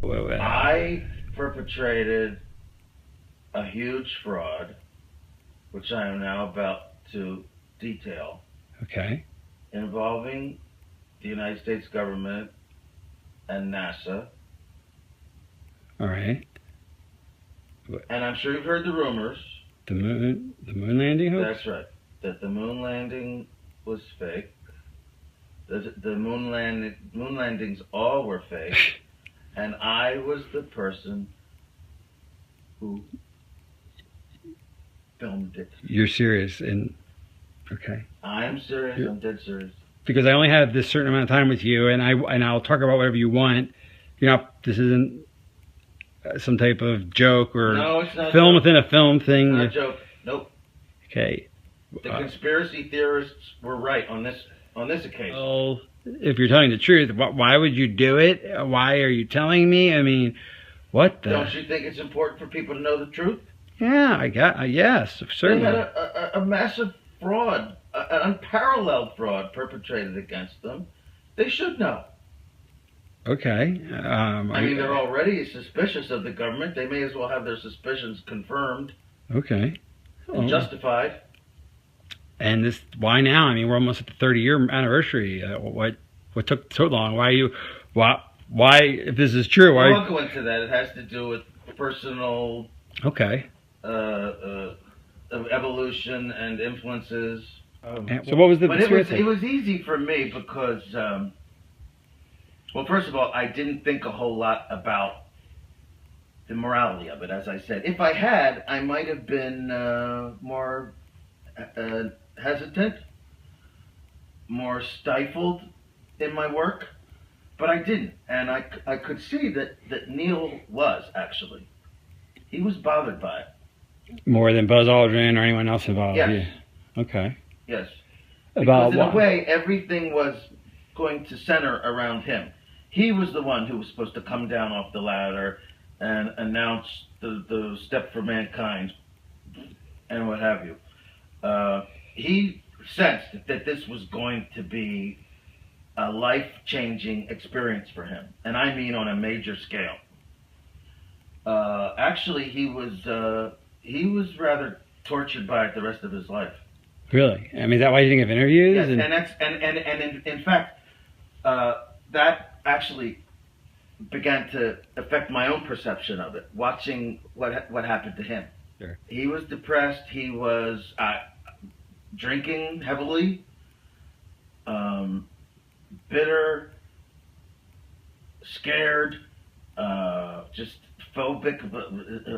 I perpetrated a huge fraud, which I am now about to detail. Okay. Involving the United States government and NASA. All right. And I'm sure you've heard the rumors. The moon landing hoax? That's right. That the moon landing was fake. The moon landings all were fake. And I was the person who filmed it. You're serious? And okay. I am serious. I'm dead serious. Because I only have this certain amount of time with you, and I'll talk about whatever you want. You know, this isn't some type of joke or no, it's not film within a film thing. It's not a joke. Nope. Okay. The conspiracy theorists were right on this occasion. Well, if you're telling the truth, why would you do it? Why are you telling me? I mean, what the? Don't you think it's important for people to know the truth? Yeah, I got. Yes, certainly. They had a massive fraud, an unparalleled fraud perpetrated against them. They should know. Okay. I mean, they're already suspicious of the government. They may as well have their suspicions confirmed. Okay. And justified. And this, why now? I mean, we're almost at the 30-year anniversary. What took so long? Why, if this is true, why? I won't go into that. It has to do with personal. Okay. Evolution and influences. So what was the? But it was easy for me because, well, first of all, I didn't think a whole lot about the morality of it. As I said, if I had, I might have been more hesitant, more stifled in my work, but I didn't, and I could see that Neil was actually. He was bothered by it. More than Buzz Aldrin or anyone else involved? Yes. Yeah. Okay. Yes. About because in a way, everything was going to center around him. He was the one who was supposed to come down off the ladder and announce the step for mankind and what have you. He sensed that this was going to be a life-changing experience for him. And I mean on a major scale. Actually, he was rather tortured by it the rest of his life. Really? I mean, is that why you didn't give interviews? Yes, and in fact, that actually began to affect my own perception of it. Watching what happened to him. Sure. He was depressed. He was drinking heavily, bitter, scared, just phobic,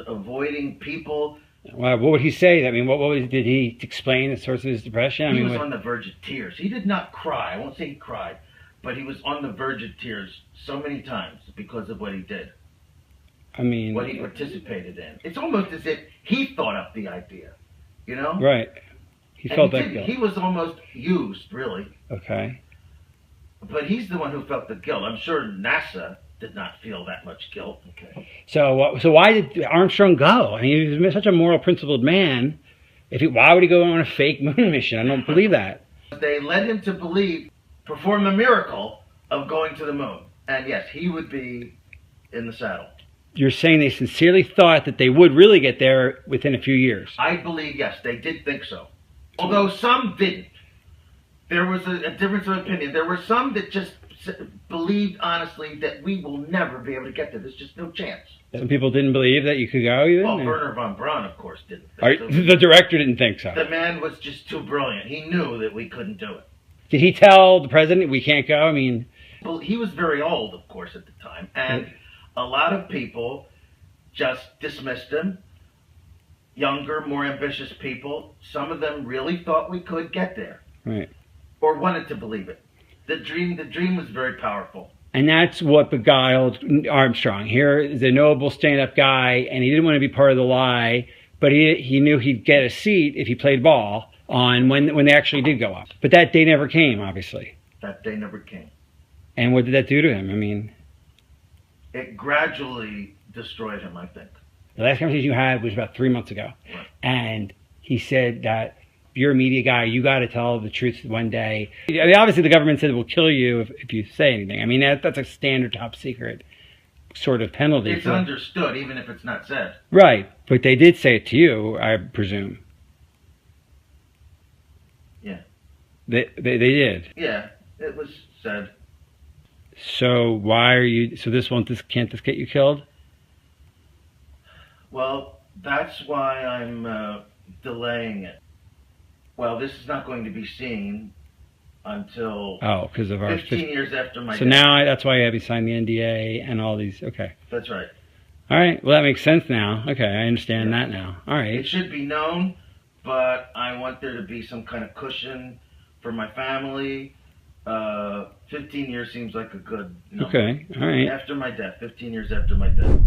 avoiding people. Wow, what would he say? I mean, did he explain the source of his depression? He was on the verge of tears. He did not cry. I won't say he cried, but he was on the verge of tears so many times because of what he did. I mean, what he participated in. It's almost as if he thought up the idea, you know? Right. He felt that guilt. He was almost used, really. Okay. But he's the one who felt the guilt. I'm sure NASA did not feel that much guilt. Okay. So why did Armstrong go? I mean, he was such a moral, principled man. Why would he go on a fake moon mission? I don't believe that. They led him to perform the miracle of going to the moon. And yes, he would be in the saddle. You're saying they sincerely thought that they would really get there within a few years? I believe, yes, they did think so. Although some didn't. There was a difference of opinion. There were some that just believed honestly that we will never be able to get there. There's just no chance. Some people didn't believe that you could go even? Well, Werner von Braun, of course, didn't think so. The director didn't think so? The man was just too brilliant. He knew that we couldn't do it. Did he tell the president we can't go? I mean... Well, he was very old, of course, at the time. And a lot of people just dismissed him. Younger, more ambitious people. Some of them really thought we could get there. Right. Or wanted to believe it. The dream was very powerful. And that's what beguiled Armstrong. Here is a noble stand-up guy, and he didn't want to be part of the lie, but he knew he'd get a seat if he played ball on when they actually did go up. But that day never came, obviously. That day never came. And what did that do to him? I mean... It gradually destroyed him, I think. The last conversation you had was about 3 months ago. Right. And he said that you're a media guy, you got to tell the truth one day. I mean, obviously the government said it will kill you if you say anything. I mean, that's a standard top secret. sort of penalty. It's understood, even if it's not said. Right, but they did say it to you, I presume. Yeah. They did. Yeah, it was said. So why are you? So can't this get you killed? Well, that's why I'm delaying it. Well, this is not going to be seen until because of our 15 years after my death. So now that's why you have to sign the NDA and all these. Okay. That's right. All right. Well, that makes sense now. Okay, I understand that now. All right. It should be known, but I want there to be some kind of cushion for my family. 15 years seems like a good number. Okay. All right. After my death, 15 years after my death.